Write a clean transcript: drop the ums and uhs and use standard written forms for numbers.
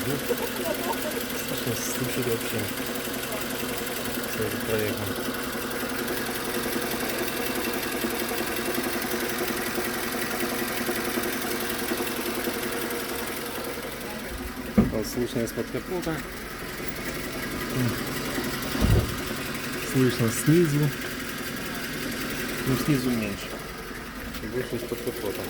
Страшно слушать вообще. Все уже проехал. Слышно из-под капота. Слышно снизу. Ну снизу меньше. Больше из-под капота.